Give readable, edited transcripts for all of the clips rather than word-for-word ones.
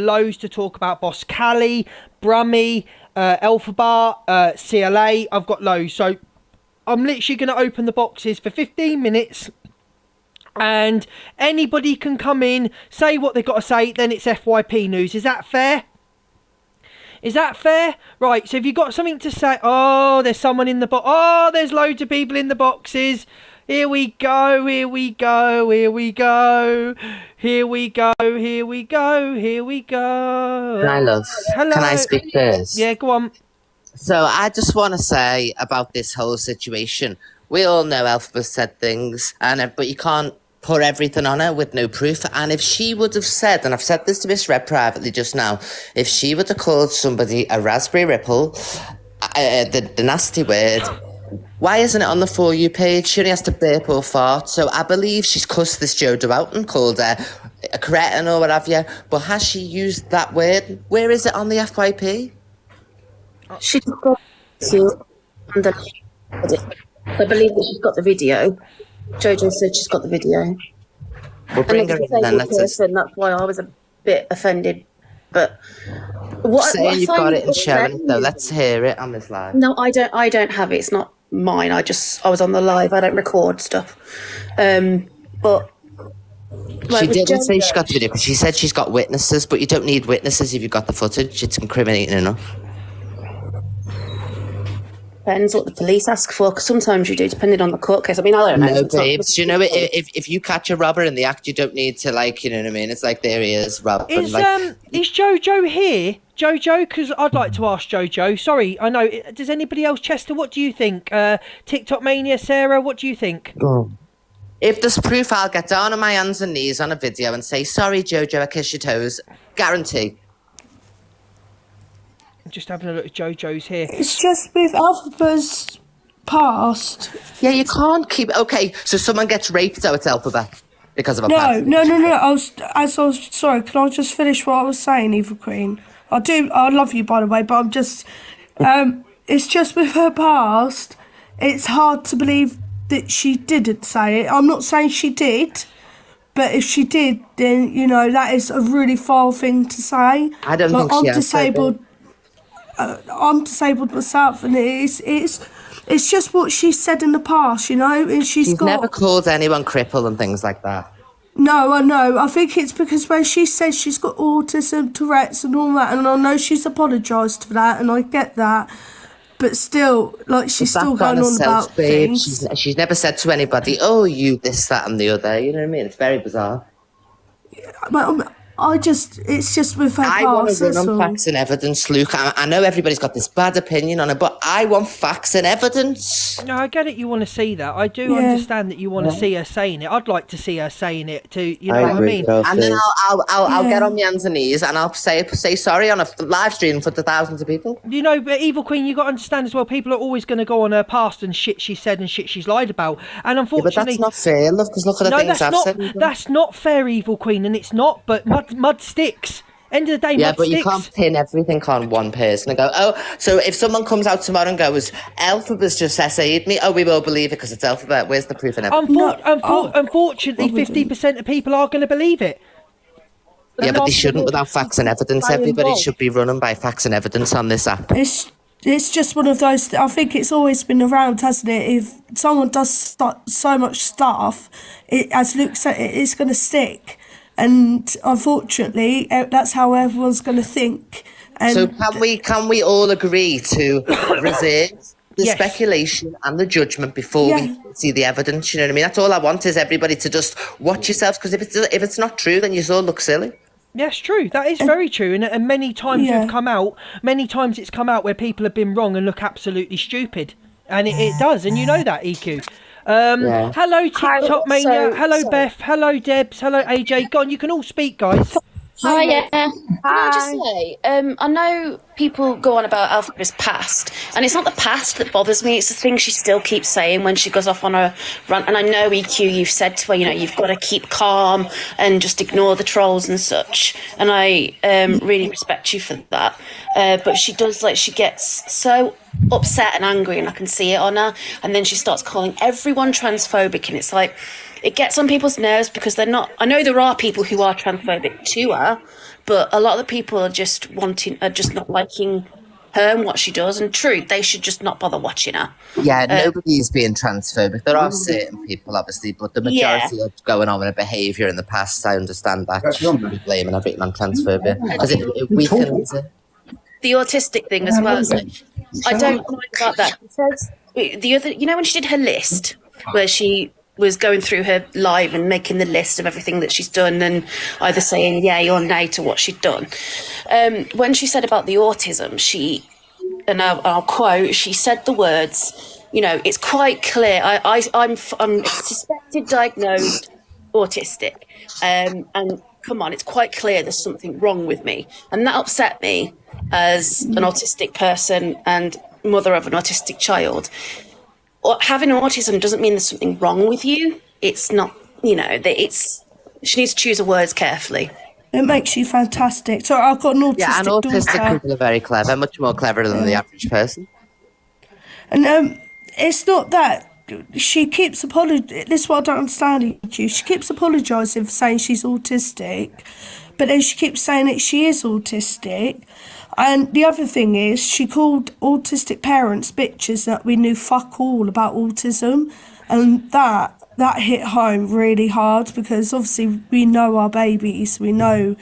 loads to talk about. Boss Callie, Brummy, Elphaba, CLA. I've got loads. So I'm literally going to open the boxes for 15 minutes. And anybody can come in, say what they've got to say, then it's FYP news. Is that fair? Is that fair? Right, so if you've got something to say... Oh, there's someone in the box. Oh, there's loads of people in the boxes. Here we go, here we go, here we go. Here we go, here we go, here we go. Hi, love. Hello. Can I speak first? Yeah, go on. So I just want to say about this whole situation. We all know Elphaba said things, but you can't put everything on her with no proof. And if she would have said, and I've said this to Miss Red privately just now, if she would have called somebody a raspberry ripple, the nasty word, why isn't it on the For You page? She only has to burp or fart. So I believe she's cussed this Jojo out and called her a cretin or what have you. But has she used that word? Where is it on the FYP? She's got to underneath. I believe that she's got the video. Jojo said she's got the video. We'll bring her in then. That's why I was a bit offended. But what you've got it and showing it though. Let's hear it on this live. No, I don't have it. It's not mine. I was on the live. I don't record stuff. But she didn't say she got the video because she said she's got witnesses, but you don't need witnesses if you've got the footage. It's incriminating enough. Depends what the police ask for, because sometimes you do, depending on the court case. I mean, I don't know. No, babes, you know, if you catch a robber in the act, you don't need to, like, you know what I mean? It's like, there he is, robbing. Is Jojo here? Jojo, because I'd like to ask Jojo. Sorry, I know. Does anybody else, Chester, what do you think? TikTok Mania, Sarah, what do you think? Oh. If there's proof, I'll get down on my hands and knees on a video and say, sorry, Jojo, I kiss your toes. Guarantee. Just having a look at Jojo's here. It's just with Elphaba's past. Yeah, you can't keep... Okay, so someone gets raped, so it's Elphaba because of a past. No. Sorry, can I just finish what I was saying, Evil Queen? I love you, by the way, but I'm just... it's just with her past, it's hard to believe that she didn't say it. I'm not saying she did, but if she did, then, you know, that is a really foul thing to say. I don't think she has disabled. I'm disabled myself, and it's just what she said in the past, you know. And she's never called anyone cripple and things like that. No, I know. I think it's because when she says she's got autism, Tourette's, and all that, and I know she's apologised for that, and I get that. But still, like, she's still going on about things. She's never said to anybody, "Oh, you this, that, and the other." You know what I mean? It's very bizarre. It's just with her past. I want to run on facts and evidence, Luke. I know everybody's got this bad opinion on it, but I want facts and evidence. No, I get it. You want to see that. I do understand that you want to see her saying it. I'd like to see her saying it too. You know what I mean? And then I'll get on my hands and knees and I'll say sorry on a live stream for the thousands of people. You know, but Evil Queen, you got to understand as well. People are always going to go on her past and shit she said and shit she's lied about. And unfortunately, but that's not fair, love. Because look at the things I've said. That's not fair, Evil Queen, and it's not. But mud sticks. End of the day, yeah, but you can't pin everything on one person and go, oh, so if someone comes out tomorrow and goes, Elphaba's just SA'd me, we will believe it because it's Elphaba. Where's the proof and evidence? Unfortunately, 50% of people are going to believe it. Yeah, but they shouldn't without facts and evidence. Everybody should be running by facts and evidence on this app. It's just one of those... I think it's always been around, hasn't it? If someone does so much stuff, as Luke said, it's going to stick. And unfortunately, that's how everyone's going to think. And so can we all agree to reserve the speculation and the judgment before we see the evidence? You know what I mean? That's all I want is everybody to just watch yourselves, because if it's not true, then you all look silly. Yes, true. That is very true. And many times many times it's come out where people have been wrong and look absolutely stupid. And it does. And you know that, EQ. Hello, TikTok Mania. Hello, Beth. Hello, Debs. Hello, AJ. Go on, you can all speak, guys. Hi, Can I just say, I know people go on about Elphaba's past, and it's not the past that bothers me, it's the thing she still keeps saying when she goes off on a rant. And I know, EQ, you've said to her, you know, you've got to keep calm and just ignore the trolls and such, and I really respect you for that. But she does, like, she gets so upset and angry, and I can see it on her, and then she starts calling everyone transphobic, and it's like, it gets on people's nerves because they're not... I know there are people who are transphobic to her, but a lot of the people are just not liking her and what she does. And true, they should just not bother watching her. Yeah, nobody's being transphobic. There are certain people, obviously, but the majority are going on with a behaviour in the past. I understand that. Shouldn't be blaming everything on transphobia because it weakens it. The autistic thing as well. So I don't mind about that. It says the other, when she did her list, where she was going through her live and making the list of everything that she's done and either saying yay or nay to what she'd done. When she said about the autism, and I'll quote, she said the words, it's quite clear. I'm suspected, diagnosed autistic. And come on, it's quite clear there's something wrong with me. And that upset me as an autistic person and mother of an autistic child. Having autism doesn't mean there's something wrong with you. It's not, she needs to choose her words carefully. It makes you fantastic. So I've got an autistic Yeah, and autistic daughter. people are very clever, much more clever than the average person. And it's not that. She keeps apologizing. This is what I don't understand. She keeps apologising for saying she's autistic, but then she keeps saying that she is autistic. And the other thing is, she called autistic parents bitches that we knew fuck all about autism, and that hit home really hard because obviously we know our babies, we know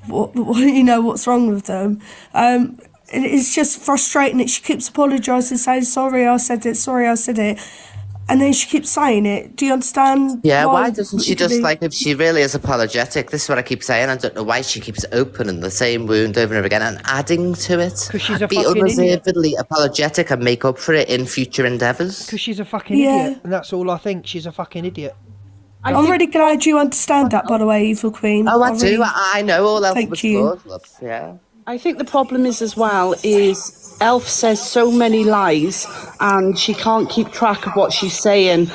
what's wrong with them. And it's just frustrating that she keeps apologising, saying sorry I said it. And then she keeps saying it. Do you understand? Yeah, why doesn't she just, if she really is apologetic, this is what I keep saying, I don't know why she keeps opening the same wound over and over again and adding to it. Because she's a Be fucking unreservedly idiot. apologetic and make up for it in future endeavours. Because she's a fucking idiot, and that's all I think. She's a fucking idiot. I'm really glad you understand that, by the way, Evil Queen. Oh, I do. I know all Thank you. Flaws, yeah. I think the problem is as well is Elf says so many lies and she can't keep track of what she's saying.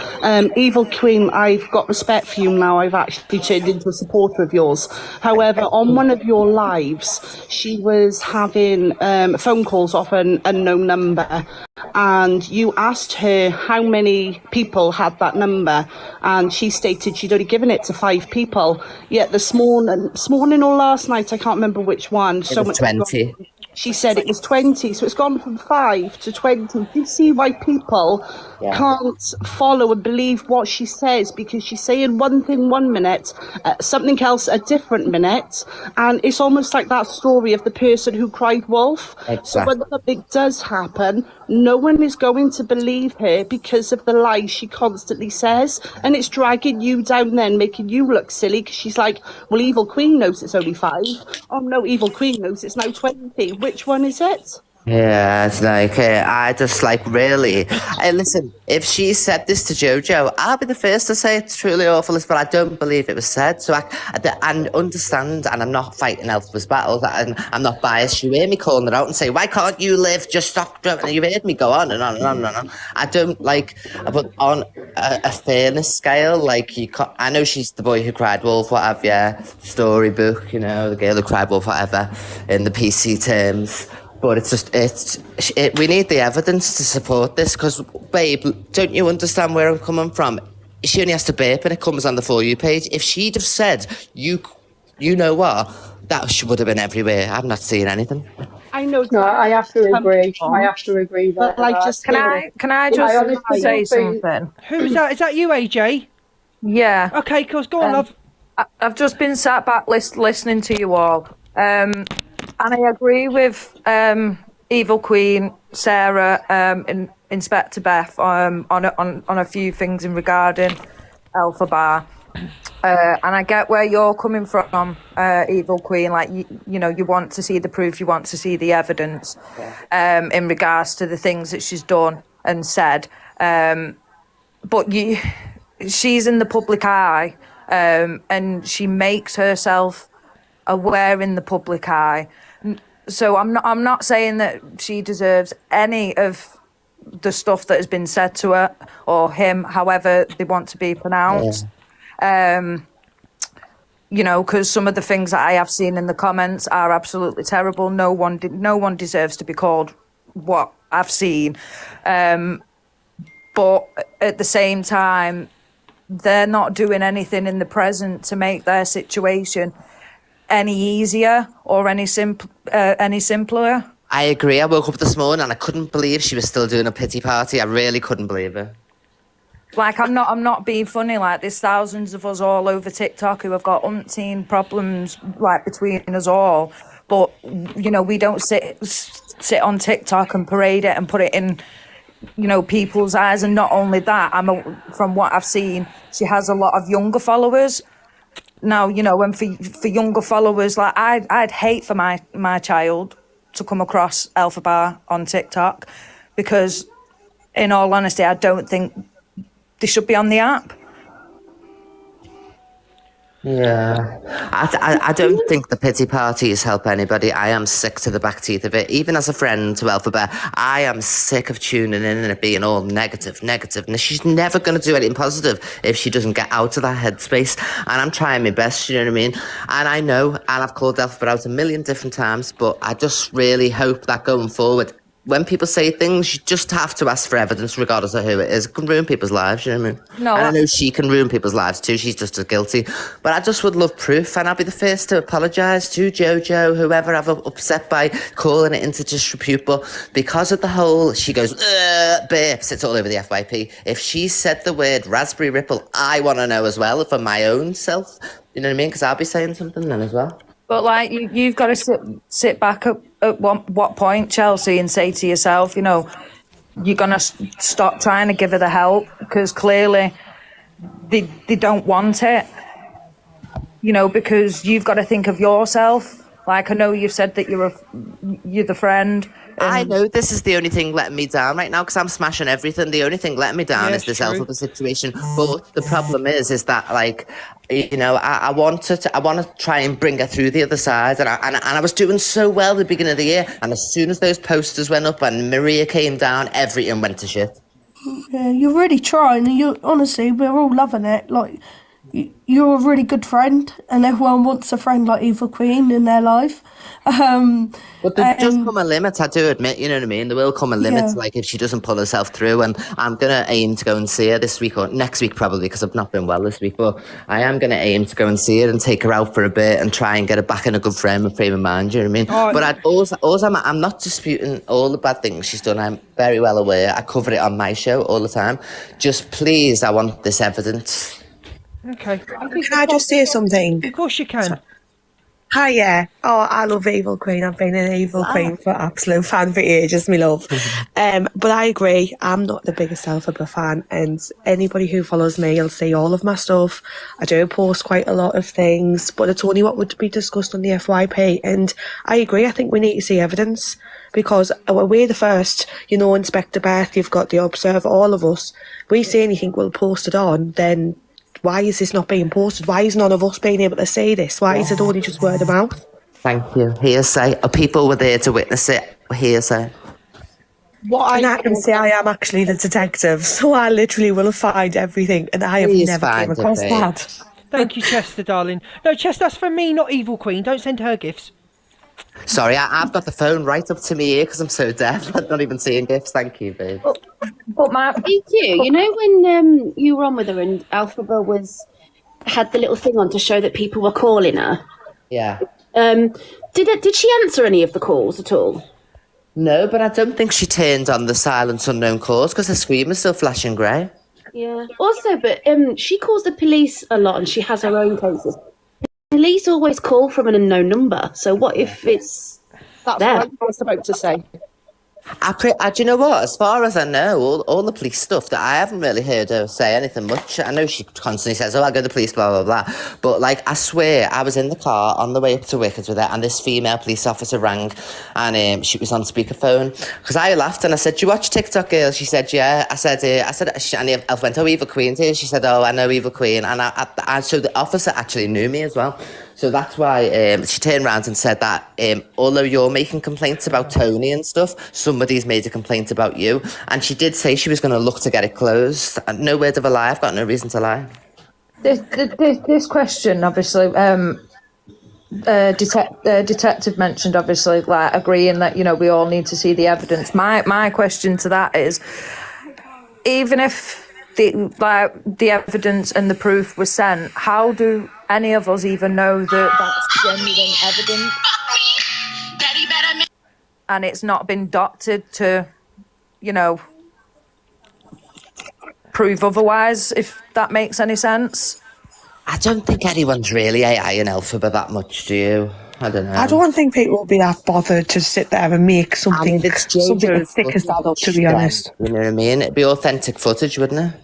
Evil Queen, I've got respect for you now. I've actually turned into a supporter of yours. However, on one of your lives, she was having phone calls off an unknown number, and you asked her how many people had that number, and she stated she'd only given it to 5 people. Yet this morning or last night, I can't remember which one. It was 20. She said it was 20, so it's gone from 5 to 20. Do you see why people can't follow and believe what she says? Because she's saying one thing 1 minute, something else a different minute, and it's almost like that story of the person who cried wolf. Exactly. So when something does happen, no one is going to believe her because of the lies she constantly says, and it's dragging you down then, making you look silly, because she's like, well, Evil Queen knows it's only 5. Oh no, Evil Queen knows it's now 20. Which one is it? Yeah, it's I just really. Listen, if she said this to Jojo, I'll be the first to say it's truly awful, but I don't believe it was said. So I understand, and I'm not fighting Elphaba's battles, and I'm not biased. You hear me calling her out and say, why can't you live? Just stop. You've heard me go on and on and on and on. I don't but on a fairness scale, you can't, I know she's the boy who cried wolf, what have you, storybook, the girl who cried wolf, whatever, in the PC terms. But we need the evidence to support this, because, babe, don't you understand where I'm coming from? She only has to burp and it comes on the For You page. If she'd have said, you know what, that would have been everywhere. I've not seen anything. I know. No, I have to agree. I have to agree there. Can I just say something? Who is that? Is that you, AJ? Yeah. Okay, cause go on, love. I've just been sat back listening to you all. And I agree with Evil Queen, Sarah, and Inspector Beth on a few things in regarding Elphaba. And I get where you're coming from, Evil Queen. You want to see the proof, you want to see the evidence in regards to the things that she's done and said. But she's in the public eye, and she makes herself aware in the public eye. So I'm not saying that she deserves any of the stuff that has been said to her or him, however they want to be pronounced. Because some of the things that I have seen in the comments are absolutely terrible. No one deserves to be called what I've seen. But at the same time, they're not doing anything in the present to make their situation any easier or any simpler. I agree. I woke up this morning and I couldn't believe she was still doing a pity party. I really couldn't believe it. Like, I'm not being funny. Like, there's thousands of us all over TikTok who have got umpteen problems, like, between us all. But, you know, we don't sit on TikTok and parade it and put it in, you know, people's eyes. And not only that, from what I've seen, she has a lot of younger followers. Now, you know, and for younger followers, like, I'd hate for my child to come across Elphaba on TikTok, because, in all honesty, I don't think they should be on the app. Yeah. I don't think the pity parties help anybody. I am sick to the back teeth of it. Even as a friend to Elphaba, I am sick of tuning in and it being all negative. And she's never going to do anything positive if she doesn't get out of that headspace. And I'm trying my best, you know what I mean? And I know, and I've called Elphaba out a million different times, but I just really hope that going forward, when people say things, you just have to ask for evidence, regardless of who it is. It can ruin people's lives, you know what I mean? No, and I know she can ruin people's lives too. She's just as guilty. But I just would love proof, and I'll be the first to apologise to Jojo, whoever I've upset by calling it into disrepute. But because of the whole, she goes, burps, it's all over the FYP. If she said the word raspberry ripple, I want to know as well, for my own self. You know what I mean? Because I'll be saying something then as well. But, like, you've got to sit back at what point, Chelsea, and say to yourself, you know, you're going to stop trying to give her the help, because clearly they don't want it, you know, because you've got to think of yourself. Like, I know you've said that you're the friend. I know this is the only thing letting me down right now, because I'm smashing everything. The only thing letting me down is this Elphaba situation. But the problem is that, like, you know, I want to try and bring her through the other side, and I was doing so well at the beginning of the year, and as soon as those posters went up and Maria came down, everything went to shit. Yeah, you're really trying, and honestly, we're all loving it. Like, you're a really good friend, and everyone wants a friend like Evil Queen in their life. But there does come a limit, I do admit, you know what I mean? There will come a limit, Yeah. like if she doesn't pull herself through, and I'm going to aim to go and see her this week, or next week probably, because I've not been well this week, but I am going to aim to go and see her and take her out for a bit and try and get her back in a good frame of mind, you know what I mean? Oh, But I'm not disputing all the bad things she's done. I'm very well aware. I cover it on my show all the time. Just please, I want this evidence. Okay. Can I just say something? Of course you can. Hi, yeah. Oh, I love Evil Queen. I've been an Evil Queen for absolute fan for ages, my love. But I agree. I'm not the biggest Elphaba fan, and anybody who follows me will see all of my stuff. I do post quite a lot of things, but it's only what would be discussed on the FYP. And I agree. I think we need to see evidence, because we're the first, you know, Inspector Beth, you've got the Observer, all of us. We see anything, we'll post it on, then why is this not being posted? Why is none of us being able to say this? Why is it only just word of mouth? Thank you. Hearsay. People were there to witness it. Hearsay. And I can say I am actually the detective, so I literally will find everything, and I have Please never find came it, across babe. that. Thank you, Chester, darling. No, Chester, that's for me, not Evil Queen. Don't send her gifts. Sorry, I've got the phone right up to my ear because I'm so deaf. I'm not even seeing gifts. Thank you, babe. But thank you. You know when you were on with her and Elphaba had the little thing on to show that people were calling her? Yeah. Did she answer any of the calls at all? No, but I don't think she turned on the silent unknown calls because her screen was still flashing grey. Yeah. Also, but she calls the police a lot, and she has her own cases. Police always call from an unknown number. So what if it's That's them? what I was about to say. Do you know what? As far as I know, all the police stuff that I haven't really heard her say anything much. I know she constantly says, "Oh, I'll go to the police," blah blah blah. But like, I swear, I was in the car on the way up to Wickets with her, and this female police officer rang, and she was on speakerphone. Because I laughed and I said, "Do you watch TikTok, girl?" She said, "Yeah." I said, and I went, "Oh, Evil Queen's here." She said, "Oh, I know Evil Queen," and so the officer actually knew me as well. So that's why she turned around and said that although you're making complaints about Tony and stuff, somebody's made a complaint about you. And she did say she was going to look to get it closed. And no word of a lie. I've got no reason to lie. This question, obviously, detective mentioned, obviously, like agreeing that, you know, we all need to see the evidence. My question to that is, even if the evidence and the proof was sent, how do any of us even know that that's genuine evidence? And it's not been doctored to, prove otherwise, if that makes any sense. I don't think anyone's really AI in Elphaba that much, do you? I don't know. I don't think people will be that bothered to sit there and make something, something as thick as that up, to be honest. You know what I mean? It'd be authentic footage, wouldn't it?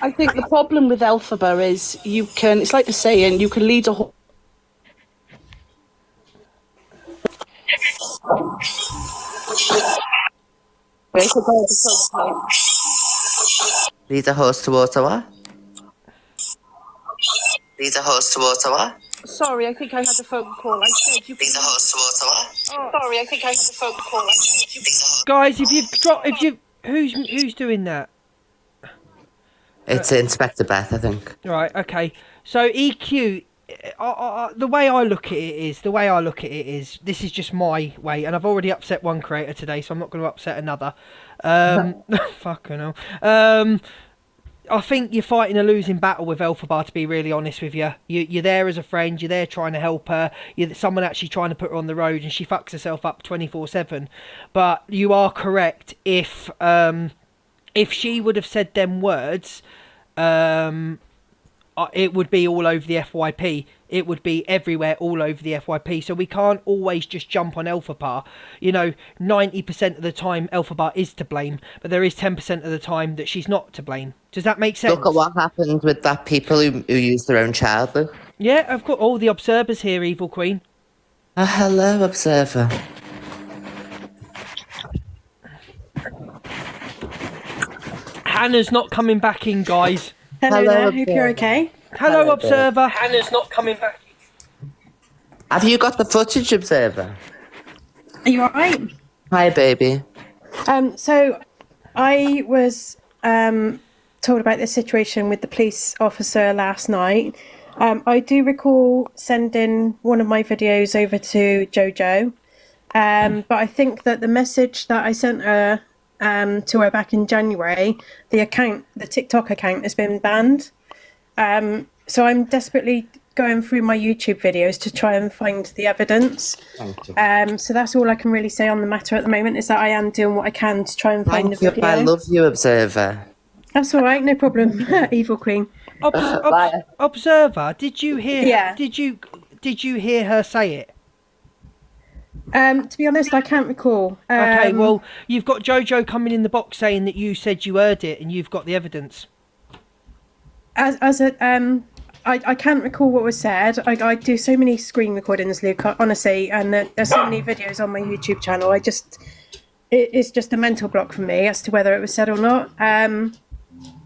I think the problem with Elphaba is it's like the saying, you can lead a horse. Lead a horse to water what? Lead a horse to water what? Sorry, I think I had a phone call. I said you. Lead a horse to water what? Sorry, I think I had a phone call. I said you. Guys, who's doing that? It's Inspector Beth, I think. Right. Okay. So EQ. The way I look at it is, this is just my way, and I've already upset one creator today, so I'm not going to upset another. Fucking hell. I think you're fighting a losing battle with Elphaba, to be really honest with you. You're there as a friend, you're there trying to help her, you're someone actually trying to put her on the road, and she fucks herself up 24/7. But you are correct, if she would have said them words, it would be all over the FYP. It would be everywhere, all over the FYP. So we can't always just jump on Elphaba. 90% of the time Elphaba is to blame, but there is 10% of the time that she's not to blame. Does that make sense? Look at what happened with that people who use their own child, though. Yeah, I've got all the observers here, Evil Queen. Hello, observer. Hannah's not coming back in, guys. Hello there, hope you're okay. Hello, observer. Hannah's not coming back. Have you got the footage, observer? Are you alright? Hi, baby. So I was told about this situation with the police officer last night. I do recall sending one of my videos over to Jojo, but I think that the message that I sent her to her back in January, the TikTok account has been banned. So I'm desperately going through my YouTube videos to try and find the evidence. So that's all I can really say on the matter at the moment, is that I am doing what I can to try and find the video. I love you, observer. That's all right, no problem. Evil Queen. Observer, did you hear? Yeah. Did you hear her say it? To be honest, I can't recall. Okay, well, you've got Jojo coming in the box saying that you said you heard it and you've got the evidence. I can't recall what was said. I do so many screen recordings, Luke, honestly, and there's so many videos on my YouTube channel. It's just a mental block for me as to whether it was said or not.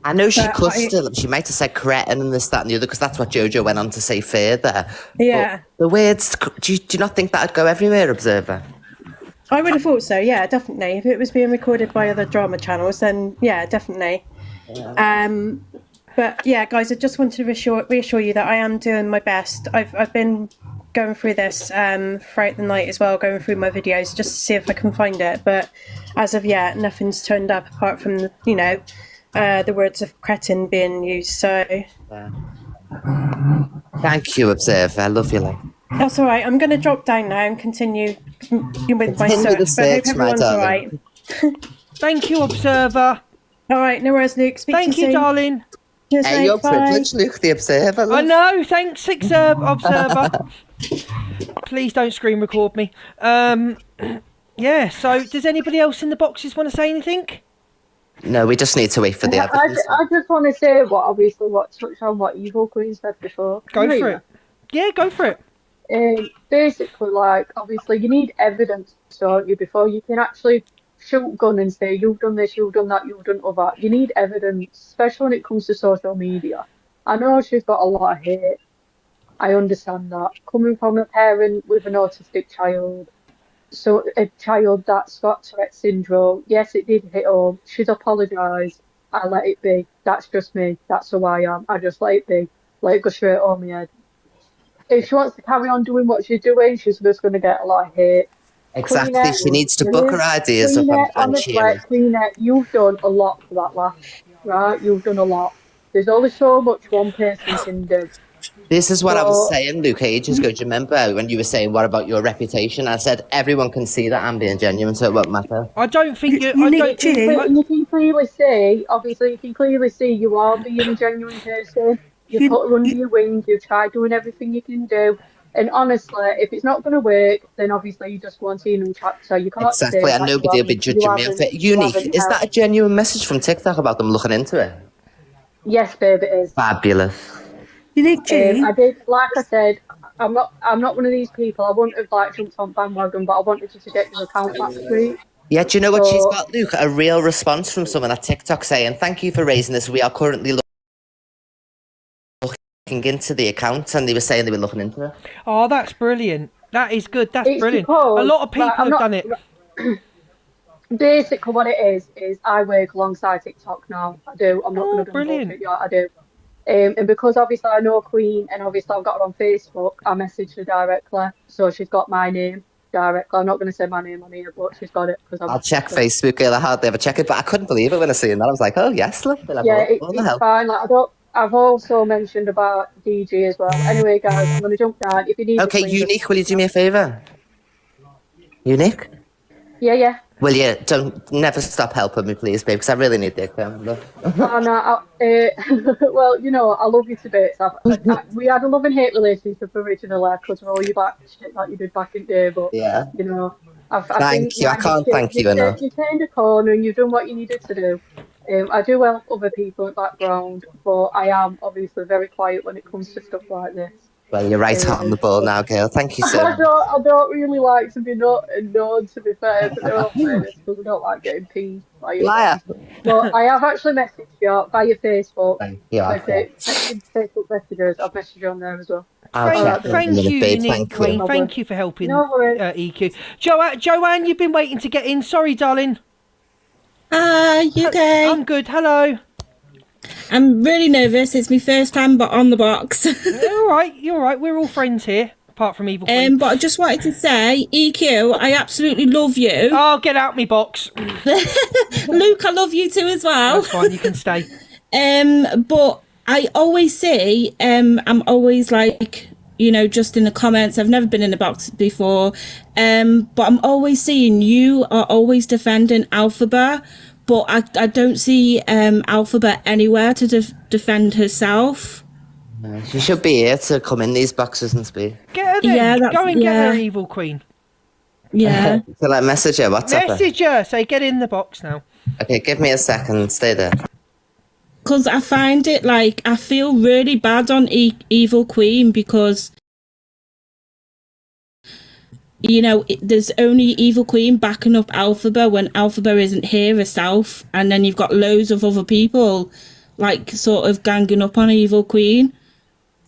I know she cussed her. She might have said cretin and this, that, and the other, because that's what Jojo went on to say further. Yeah. But the words, do you not think that'd go everywhere, observer? I would have thought so, yeah, definitely. If it was being recorded by other drama channels, then yeah, definitely. Yeah. But yeah, guys, I just wanted to reassure you that I am doing my best. I've been going through this throughout the night as well, going through my videos just to see if I can find it. But as of yet, nothing's turned up apart from the words of cretin being used. So thank you, observer. I love you, love. That's all right. I'm going to drop down now and continue with my search. But I hope everyone's all right. Thank you, observer. All right, no worries, Luke. Speak to you soon. Thank you, darling. Cheers, hey, mate. you're Bye. privileged, Luke, the observer. Love. I know. Thanks, observer. Please don't screen record me. Yeah. So, does anybody else in the boxes want to say anything? No, we just need to wait for the evidence. I just want to say what touch on what Evil Queen said before. Go for it. Yeah, go for it. Basically, obviously, you need evidence, don't you, before you can actually shoot gun and say you've done this, you've done that, you've done all that. You need evidence, especially when it comes to social media. I know she's got a lot of hate. I understand that. Coming from a parent with an autistic child, so a child that's got Tourette syndrome, yes, it did hit home. She's apologised. I let it be. That's just me. That's who I am. I just let it be. Let it go straight on my head. If she wants to carry on doing what she's doing, she's just going to get a lot of hate. Exactly. Queenette, she needs to book her ideas up and honestly, Queenette, you've done a lot for that laugh. right? You've done a lot. There's only so much one person can do. This is what I was So saying, Luke, ages ago. Do you remember when you were saying, what about your reputation? I said, everyone can see that I'm being genuine, so it won't matter. I don't think you. I Unique don't. G. you can clearly see, obviously, you can clearly see you are being a genuine person. You You, put her under you, your wing. You try doing everything you can do. And honestly, if it's not going to work, then obviously you just go on to your new chapter. You can't Exactly, say and that nobody will be judging me off it. you Unique, haven't is that a helped. genuine message from TikTok about them looking into it? Yes, babe, it is. Fabulous. Unique G. I did, like I said, I'm not one of these people. I wouldn't have like jumped on bandwagon, but I wanted you to get your account back straight. Yeah, do you know what she's So got, Luke? A real response from someone at TikTok saying, thank you for raising this. We are currently looking into the account, and they were saying they were looking into it. Oh, that's brilliant. That is good. That's it's brilliant. A because, lot of right, people I'm have not. done it. Basically, what it is I work alongside TikTok now. I do. I'm not Oh, going to brilliant. bullshit you. I do. And because obviously I know Queen, and obviously I've got her on Facebook, I messaged her directly, so she's got my name directly. I'm not going to say my name on here, but she's got it because I'll I'm. check Facebook, girl. I hardly ever check it, but I couldn't believe it when I seen that. I was like, oh, yes, look, they'll have Yeah, all the it's help. fine. Like I don't. I've also mentioned about DG as well. Anyway, guys, I'm going to jump down. If you need me, Okay, Queen, just Unique, will you do me a favour? Unique? yeah, yeah. Will you don't never stop helping me, please, babe, because I really need the account. Oh no, well, you know, I love you to bits. We had a love and hate relationship originally because of all you back shit that you did back in the day. But Yeah. you know, I think Thank you. I now can't thank you enough. you turned a corner and you've done what you needed to do. I do help other people in the background, but I am obviously very quiet when it comes to stuff like this. Well, you're right on the ball now, girl. Thank you so much. I don't really like to be known, to be fair, but they're all fairness because I don't like getting pinged by you Liar. guys. But I have actually messaged you via Facebook. Thank you. Check your Facebook messages. I've messaged you on there as well. I'll Thank, check babe. in a thank minute, you, babe. Nick Thank Queen. you. Thank you for helping No worries. EQ. Joanne, you've been waiting to get in. Sorry, darling. Hi, you okay? I'm good. Hello. I'm really nervous. It's my first time but on the box. You're all right. You're all right. We're all friends here, apart from Evil Queen. But I just wanted to say, EQ, I absolutely love you. Oh, get out me box. Luke, I love you too as well. That's fine. You can stay. But I always say, I'm always like, you know, just in the comments. I've never been in the box before. But I'm always seeing you are always defending Elphaba. But I don't see Elphaba anywhere to defend herself. She should be here to come in these boxes and speak. Get her then. Yeah, Go and get yeah. her, Evil Queen. Yeah. So like message her, WhatsApp her. Message her. Say, get in the box now. Okay, give me a second. Stay there. Because I find it like, I feel really bad on Evil Queen because, you know, there's only Evil Queen backing up Elphaba when Elphaba isn't here herself. And then you've got loads of other people, like, sort of ganging up on Evil Queen.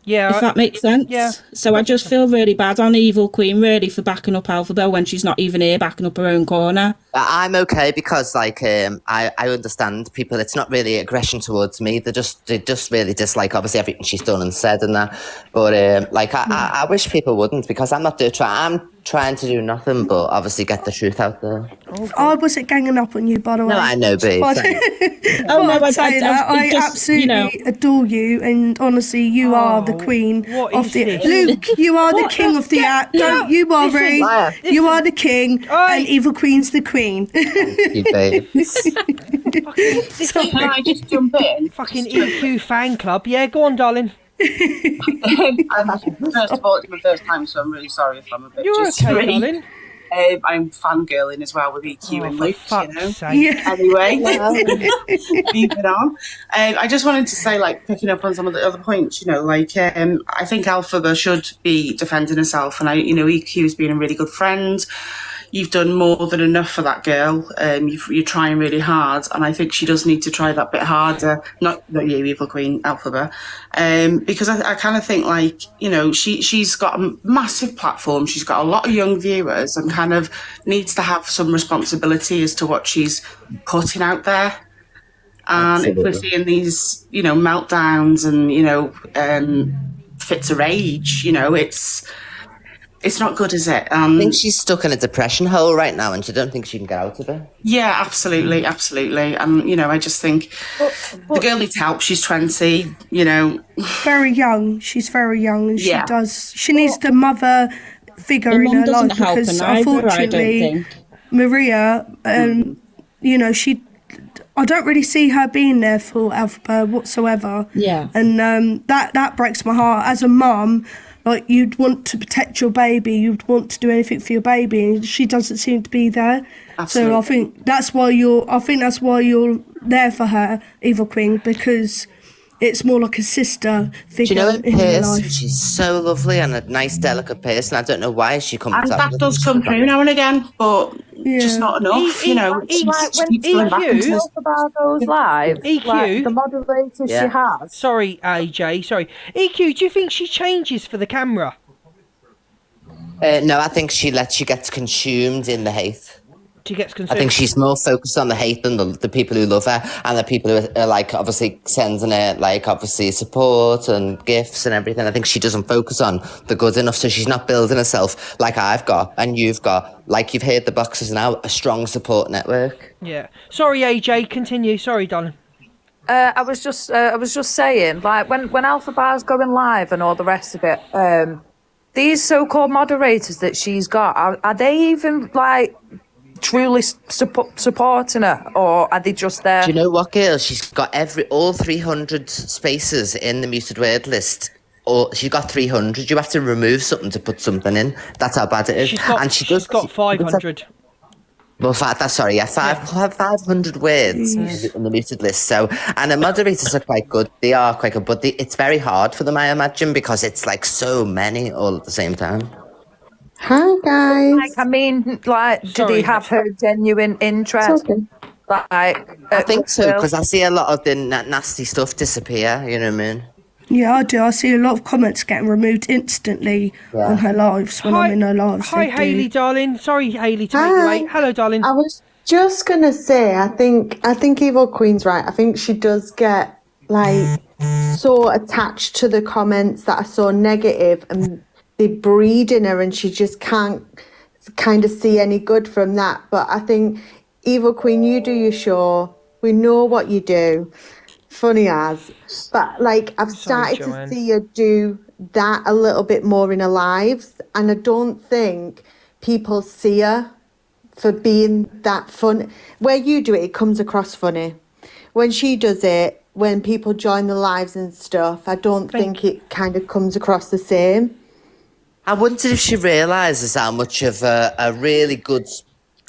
Yeah. If that makes sense. Yeah. So I just feel really bad on Evil Queen, really, for backing up Elphaba when she's not even here backing up her own corner. I'm okay because like I understand people. It's not really aggression towards me. They just really dislike obviously everything she's done and said and that. But like I wish people wouldn't because I'm trying to do nothing but obviously get the truth out there. I wasn't ganging up on you, by the way. No, I know, babe. But- Oh, no, I'm saying that. I just, absolutely you know. adore you, and honestly, you are the queen what of is the. this? Luke, you are the king of the act. Don't you worry. Liar. You are the king, and Evil Queen's the queen. You, babe. Can I just jump in? Fucking EQ fan club. Yeah, go on, darling. First of all, it's my first time, so I'm really sorry if I'm a bit You're okay, jittery. darling. I'm fangirling as well with EQ and For Luke, fuck's you know. sake. Yeah. Anyway, moving on. I just wanted to say, like, picking up on some of the other points, you know, like, I think Elphaba should be defending herself, and EQ's been a really good friend. You've done more than enough for that girl. You're trying really hard, and I think she does need to try that bit harder. Not you, Evil Queen, Elphaba, because I kind of think, like, you know, she's got a massive platform. She's got a lot of young viewers, and kind of needs to have some responsibility as to what she's putting out there. And if we're seeing these, you know, meltdowns and, you know, fits of rage, you know, it's It's not good, is it? I think she's stuck in a depression hole right now, and she don't think she can get out of it. Yeah, absolutely. I just think the girl needs help. She's 20, Very young. She's very young, and Yeah. she needs the mother figure The in mum her doesn't life help her because neither, I don't unfortunately, think. Maria, I don't really see her being there for Elphaba whatsoever. Yeah. And that breaks my heart. As a mum, like, you'd want to protect your baby, you'd want to do anything for your baby, and she doesn't seem to be there. Absolutely. So I think that's why you're there for her, Evil Queen, because it's more like a sister Do you figure know, in in her person, life. she's so lovely and a nice, delicate person. I don't know why she comes And up that with does it. come through now and again, but just not enough, Like when Elphaba goes live, like the moderators she has. Sorry, AJ. Sorry, EQ. Do you think she changes for the camera? No, I think she gets consumed in the hate. She gets I consumed. think she's more focused on the hate than the people who love her, and the people who are like obviously sending her like obviously support and gifts and everything. I think she doesn't focus on the good enough, so she's not building herself like I've got and you've got, like you've heard the boxes now, a strong support network. Yeah. Sorry, AJ. Continue. Sorry, darling. I was just saying, like when Elphaba's going live and all the rest of it, these so-called moderators that she's got, are they even like truly supporting her, or are they just there? Do you know what, girl? She's got all 300 spaces in the muted word list. Or she's got 300. You have to remove something to put something in. That's how bad it is. She's got 500. Well, 500 words in the muted list. So, and the moderators are quite good. They are quite good, but it's very hard for them, I imagine, because it's like so many all at the same time. Hi, guys. Like, I mean, like, do they have her genuine interest? Like, I think so, because I see a lot of the nasty stuff disappear, you know what I mean? Yeah, I do. I see a lot of comments getting removed instantly on her lives when I'm in her lives. Hi, They do. Hayley, darling. Sorry, Hayley, to make you late. Hello, darling. I was just gonna say, I think Evil Queen's right. I think she does get like so attached to the comments that are so negative, and they breed in her, and she just can't kind of see any good from that. But I think, Evil Queen, you do your show. We know what you do. Funny as, but like I've started to see you do that a little bit more in her lives, and I don't think people see her for being that fun. Where you do it, it comes across funny. When she does it, when people join the lives and stuff, I don't think it kind of comes across the same. I wonder if she realises how much of a really good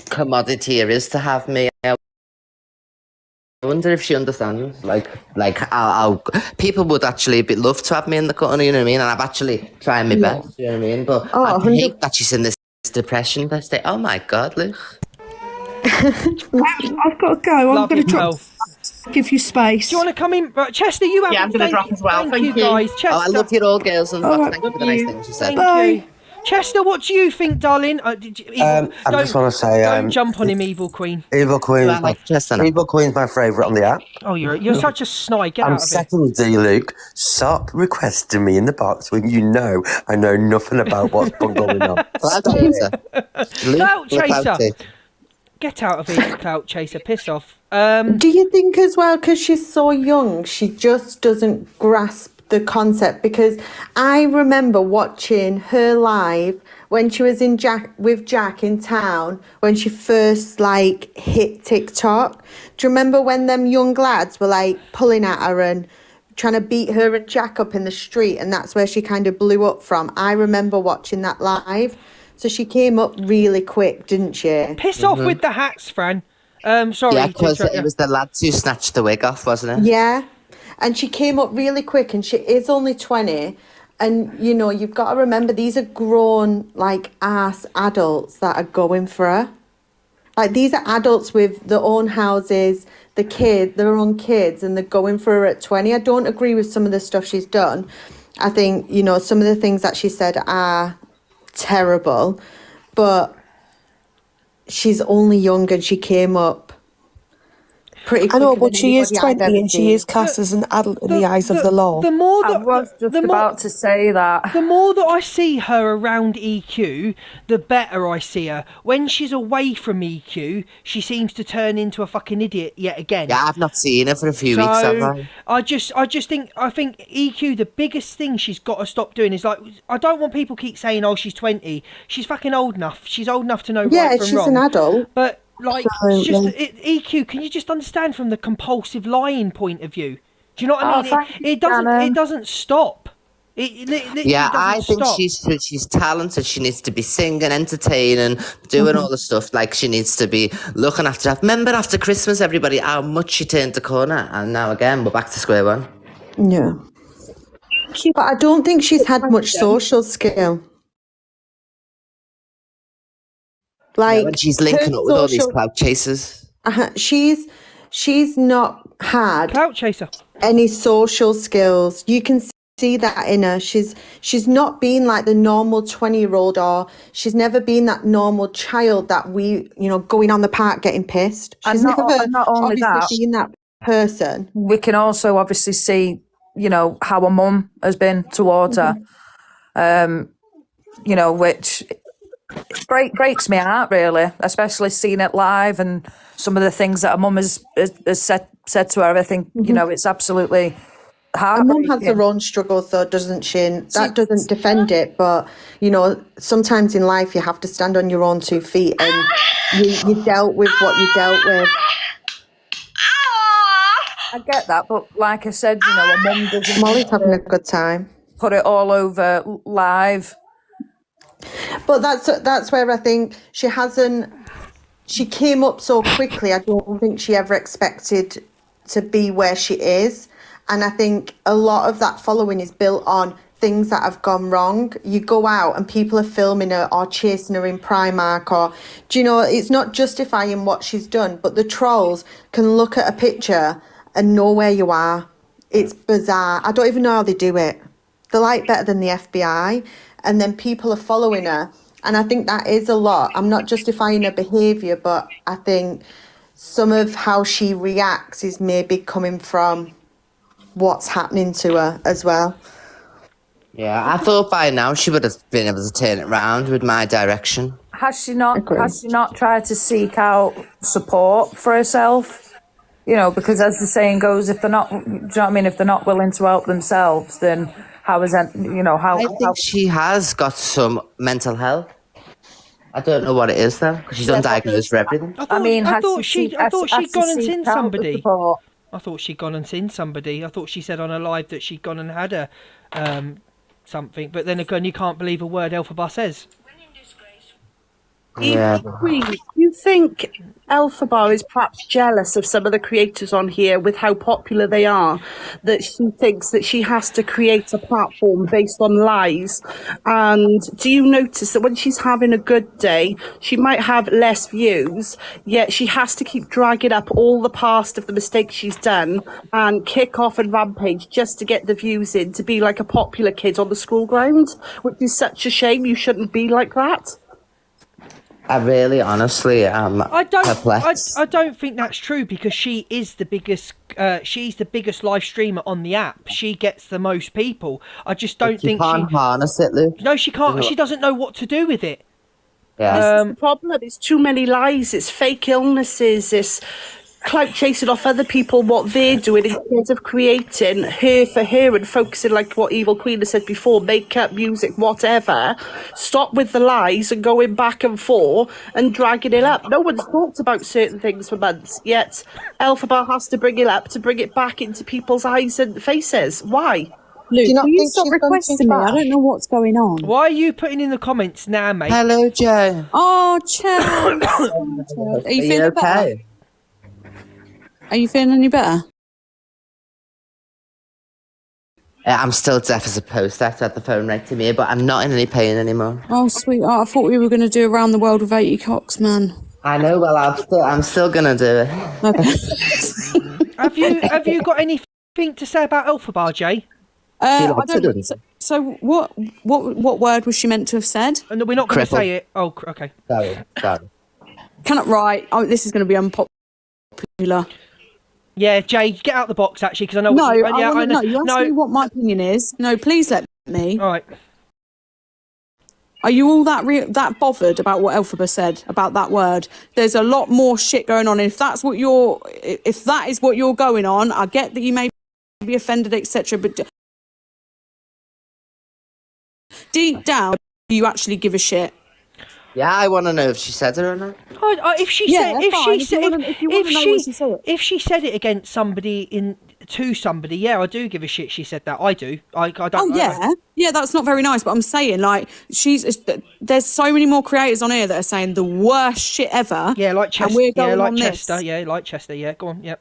commodity it is to have me. I wonder if she understands, like how people would actually love to have me in the corner, you know what I mean? And I've actually tried my best, you know what I mean? But I hate that she's in this depression state. Oh my God, Luke. I've got to go. I'm going to drop. Give you space. Do you want to come in? Chester, you have. Yeah, I'm going to drop as well. Thank you, guys. Chester. Oh, I love you all, girls, and right, thank you for the nice things you said. Thank you. Chester, what do you think, darling? I just want to say, don't jump on him, Evil Queen. Evil Queen's Evil Queen's my favourite on the app. Oh, you're such a snide. Get out of it. Secondly, Luke, stop requesting me in the box when you know I know nothing about what's been going on. Clout chaser. Get out of here, clout chaser. Piss off. Do you think as well, because she's so young, she just doesn't grasp the concept? Because I remember watching her live when she was with Jack in town, when she first like hit TikTok. Do you remember when them young lads were like pulling at her and trying to beat her and Jack up in the street, and that's where she kind of blew up from? I remember watching that live. So she came up really quick, didn't she? Piss off with the hats, Fran. Sorry. Yeah, because it was the lads who snatched the wig off, wasn't it? Yeah. And she came up really quick, and she is only 20. And, you know, you've got to remember, these are grown, like, ass adults that are going for her. Like, these are adults with their own houses, their own kids, and they're going for her at 20. I don't agree with some of the stuff she's done. I think, you know, some of the things that she said are terrible. But she's only young, and she came up pretty I know, quicker but than she is anybody I've 20 ever and she seen. is classed as an adult in the eyes of the law. The more I that was just about to say that. the more that I see her around EQ, the better I see her. When she's away from EQ, she seems to turn into a fucking idiot yet again. Yeah, I've not seen her for a few weeks, have I? I think EQ, the biggest thing she's got to stop doing is, like, I don't want people keep saying, oh, she's 20. She's fucking old enough. She's old enough to know right from she's wrong. an adult. But, like, So, it's just yeah. EQ. Can you just understand from the compulsive lying point of view? Do you know what I mean? thank you, It doesn't. Shannon. It doesn't stop. It literally Yeah, doesn't I think stop. she's talented. She needs to be singing, entertaining, doing all the stuff. Like, she needs to be looking after. Remember after Christmas, everybody, how much she turned the corner, and now again we're back to square one. Yeah. But I don't think she's had much social skill. Like, When she's her linking up with all these social- cloud chasers. she's not had Clout chaser. any social skills. You can see that in her. She's not been like the normal 20-year-old, or she's never been that normal child that going on the park getting pissed. She's And not only obviously that, been that person. we can also obviously see, how her mum has been towards her, which breaks my heart, really, especially seeing it live and some of the things that her mum has said to her. I think, it's absolutely Her heartbreaking. mum has her own struggles, though, doesn't she? And that doesn't defend it, but sometimes in life you have to stand on your own 2 feet, and you dealt with what you dealt with. I get that, but like I said, her mum doesn't Molly's having a good time. put it all over live. But that's where I think she hasn't. She came up so quickly. I don't think she ever expected to be where she is, and I think a lot of that following is built on things that have gone wrong. You go out and people are filming her or chasing her in Primark, or it's not justifying what she's done, but the trolls can look at a picture and know where you are. It's bizarre. I don't even know how they do it. They're like better than the FBI, and then people are following her. And I think that is a lot. I'm not justifying her behaviour, but I think some of how she reacts is maybe coming from what's happening to her as well. Yeah, I thought by now she would have been able to turn it round with my direction. Has she not tried to seek out support for herself? Because as the saying goes, if they're not, do you know what I mean? If they're not willing to help themselves, then how is that? I think she has got some mental health. I don't know what it is though, because she's undiagnosed for everything. I thought she'd gone and seen somebody. I thought she'd gone and seen somebody. I thought she said on her live that she'd gone and had something. But then again, you can't believe a word Elphaba says. Yeah. Queen, do you think Elphaba is perhaps jealous of some of the creators on here with how popular they are, that she thinks that she has to create a platform based on lies? And do you notice that when she's having a good day, she might have less views, yet she has to keep dragging up all the past of the mistakes she's done and kick off and rampage just to get the views in, to be like a popular kid on the school ground, which is such a shame. You shouldn't be like that. I really, honestly, am perplexed. I don't think that's true, because she is the biggest. She's the biggest live streamer on the app. She gets the most people. I just don't think she can't harness it, Luke. No, she can't. She doesn't know what to do with it. Yeah. This is the problem. There's too many lies. It's fake illnesses. It's clout chasing off other people what they're doing instead of creating her for her and focusing, like what Evil Queen has said before, makeup, music, whatever. Stop with the lies and going back and forth and dragging it up. No one's talked about certain things for months, yet Elphaba has to bring it up to bring it back into people's eyes and faces. Why? Luke, Do you not will you think stop she's gone requesting too me? far? I don't know what's going on. Why are you putting in the comments now, mate? Hello, Joe. Oh, Chad. Are you feeling better? Are you feeling any better? I'm still deaf as a post. I have to have the phone right to me, but I'm not in any pain anymore. Oh, sweetheart, I thought we were going to do around the world with 80 cocks, man. I know. Well, I'm still gonna do it. Okay. Have you got anything to say about Elphaba, Jay? I likes it, don't. doesn't So what word was she meant to have said? And we're not going to Cripple. say it. Oh, okay. Sorry. Cannot write. Oh, this is going to be unpopular. Yeah, Jay, get out the box actually, because I know. No, what I yeah, want to know. You asked no. me what my opinion is. No, please let me. All right. Are you all that bothered about what Elphaba said about that word? There's a lot more shit going on. If that is what you're going on, I get that you may be offended, etc. But deep down, do you actually give a shit? Yeah, I want to know if she said it or not. If she said it against somebody to somebody, yeah, I do give a shit. She said that. I do. I don't. Oh yeah, that's not very nice. But I'm saying, like, there's so many more creators on here that are saying the worst shit ever. Yeah, like Chester. And we're going like on Chester. this. Yeah, like Chester. Yeah, go on. Yep.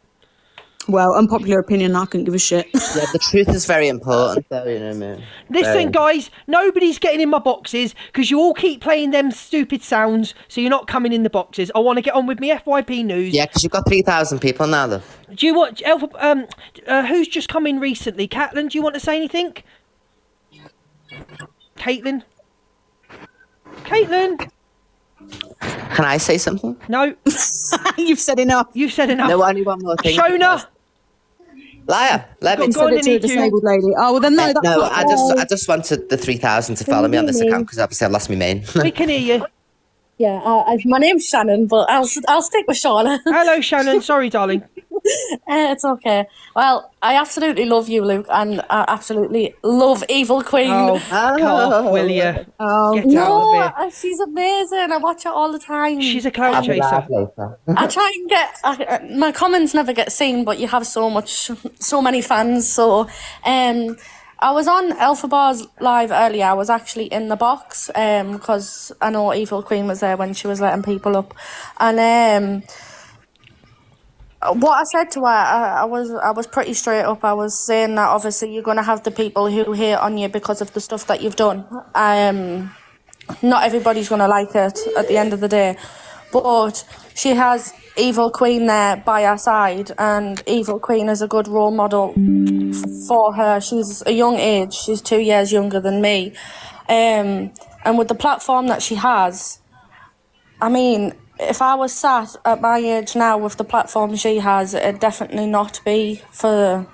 Well, unpopular opinion, I couldn't give a shit. Yeah, the truth is very important, though. You know what I mean? Listen, guys, nobody's getting in my boxes because you all keep playing them stupid sounds, so you're not coming in the boxes. I want to get on with my FYP news. Yeah, because you've got 3,000 people now, though. Do you want who's just come in recently? Caitlin, do you want to say anything? Caitlin? Can I say something? No. You've said enough. You've said enough. No, only one more thing. Shona! Liar, let me go on, to a disabled lady. Oh, well then no, that's no. not I just wanted the 3,000 to follow me on this account because obviously I lost my main. We can hear you. Yeah, my name's Shannon, but I'll stick with Shauna. Hello, Shannon. Sorry, darling. It's okay. Well, I absolutely love you, Luke, and I absolutely love Evil Queen. Oh, off, will you? Oh, get out of here. She's amazing. I watch her all the time. She's a cloud chaser. I try and get my comments never get seen, but you have so many fans. So, I was on Elphaba's live earlier. I was actually in the box because I know Evil Queen was there when she was letting people up, and what I said to her, I was pretty straight up. I was saying that obviously you're going to have the people who hate on you because of the stuff that you've done. Not everybody's going to like it at the end of the day, but she has Evil Queen there by her side, and Evil Queen is a good role model for her. She's a young age. She's 2 years younger than me, and with the platform that she has, I mean, if I was sat at my age now with the platform she has, it'd definitely not be for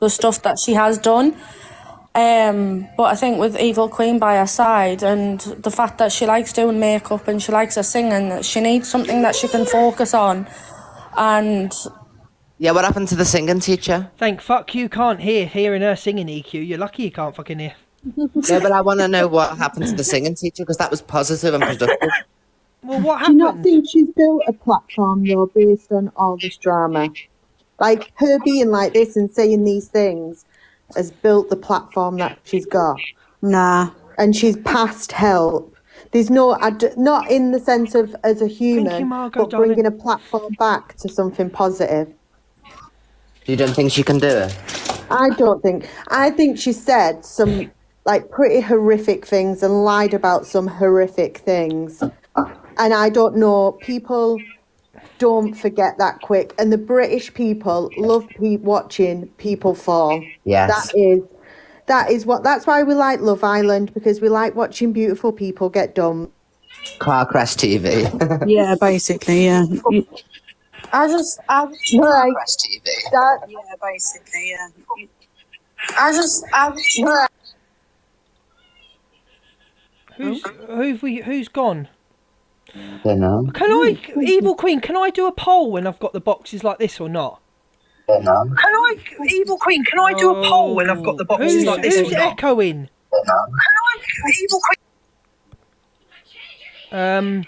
the stuff that she has done. But I think with Evil Queen by her side and the fact that she likes doing makeup and she likes her singing, she needs something that she can focus on. And yeah, what happened to the singing teacher? Thank fuck you can't hearing her singing, EQ. You're lucky you can't fucking hear. Yeah, but I want to know what happened to the singing teacher because that was positive and productive. Well, what Do happened? you not think she's built a platform though based on all this drama? Like her being like this and saying these things has built the platform that she's got. Nah. And she's past help. There's not in the sense of as a human, Margot, but bringing a platform back to something positive. You don't think she can do it? I think she said some like pretty horrific things and lied about some horrific things. And I don't know, people don't forget that quick. And the British people love watching people fall. Yes. That's why we like Love Island, because we like watching beautiful people get dumped. Car crash TV. Yeah, basically, yeah. I just car crash TV. Yeah, basically, yeah. Who's gone? Don't know. Can I, Evil Queen? Can I do a poll when I've got the boxes like this or not? Don't know. Evil Queen? Can I do a poll when I've got the boxes like this? Who's echoing? Evil Queen.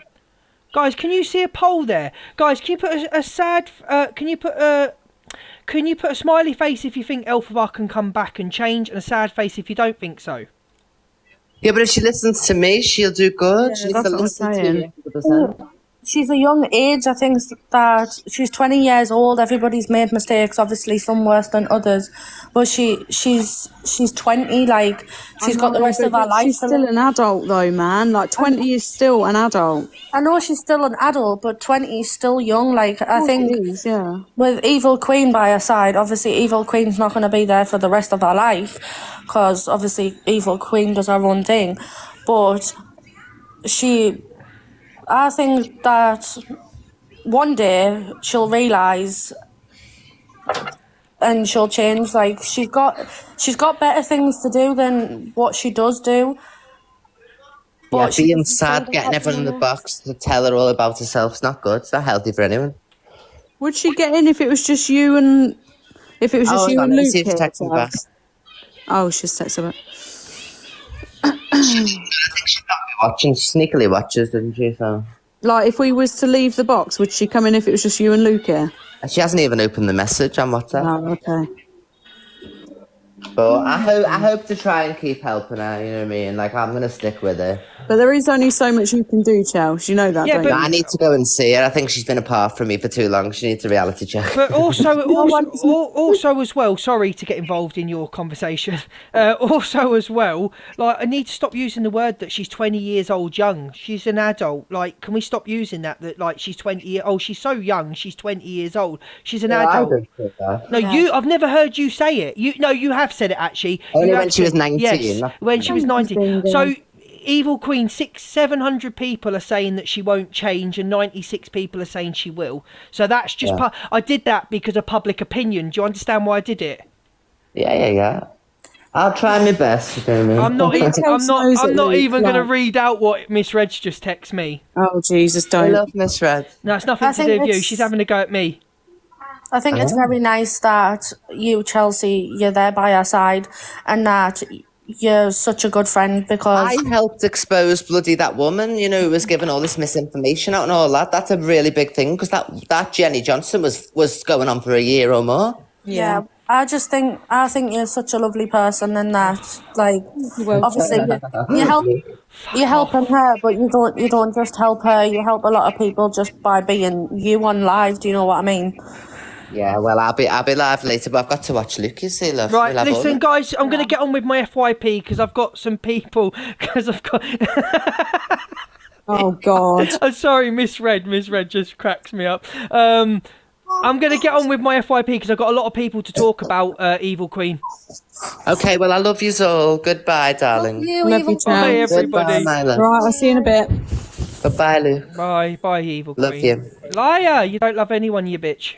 Guys, can you see a poll there? Guys, can you put a sad? Can you put a smiley face if you think Elphaba can come back and change, and a sad face if you don't think so? Yeah, but if she listens to me, she'll do good. Yeah, she needs that's to what I'm listen saying. to you 100%. She's a young age. I think that she's 20 years old. Everybody's made mistakes, obviously some worse than others, but she's 20. Like she's got the rest of her life. She's still an adult though, man. Like 20 is still an adult. I know she's still an adult, but 20 is still young. Like I think yeah. With Evil Queen by her side, obviously Evil Queen's not going to be there for the rest of her life, because obviously Evil Queen does her own thing, but I think that one day she'll realise and she'll change. Like she's got better things to do than what she does do. Yeah, But she being doesn't sad, seem to getting have everyone in the minutes. box to tell her all about herself is not good. It's not healthy for anyone. Would she get in if it was just you and Oh, hang on, let me Luke see if she's here? texting me back. Oh, she's texted back. Watching, she sneakily watches, doesn't she? So Like, if we was to leave the box, would she come in if it was just you and Luke here? she hasn't even opened the message on WhatsApp. Oh, okay. But I hope to try and keep helping her. You know what I mean? Like I'm gonna stick with her. But there is only so much you can do, Chels. You know that, Yeah, don't but- you? I need to go and see her. I think she's been apart from me for too long. She needs a reality check. But also as well, sorry to get involved in your conversation. Also as well, like I need to stop using the word that she's 20 years old young. She's an adult. Like, can we stop using that like she's 20 years old? She's so young. She's 20 years old. She's an I adult. don't think that. No, I've never heard you say it. You have said it actually. Only You when have she was said- 19, Yes, not- when she was 19. So. Evil Queen, 700 people are saying that she won't change, and 96 people are saying she will. So that's just I did that because of public opinion. Do you understand why I did it? Yeah. I'll try my best. You know what I mean? I'm not even. I'm not even going to like- read out what Miss Reg just texted me. Oh, Jesus, I don't. love Miss Red. No, it's nothing I to think do with you. it's- She's having a go at me. I think it's very nice that you, Chelsea, you're there by our side, and that you're such a good friend because I helped expose bloody that woman, you know, who was giving all this misinformation out and all that. That's a really big thing because that Jenny Johnson was going on for a year or more. yeah. I think you're such a lovely person, and that like obviously you're helping her, but you don't just help her. You help a lot of people just by being you on live. Do you know what I mean? Yeah, well, I'll be live later, but I've got to watch Luke. You see, love. Right, We'll have all listen, that. guys, I'm going to get on with my FYP because I've got some people. Because I've got. Oh, God. I'm sorry, Miss Red. Miss Red just cracks me up. I'm going to get on with my FYP because I've got a lot of people to talk about Evil Queen. Okay, well, I love you all. Goodbye, darling. Love you, Bye, Chels. everybody. Goodbye, my love. Right, I'll see you in a bit. Goodbye, Luke. Bye, Evil Queen. Love you. Liar, you don't love anyone, you bitch.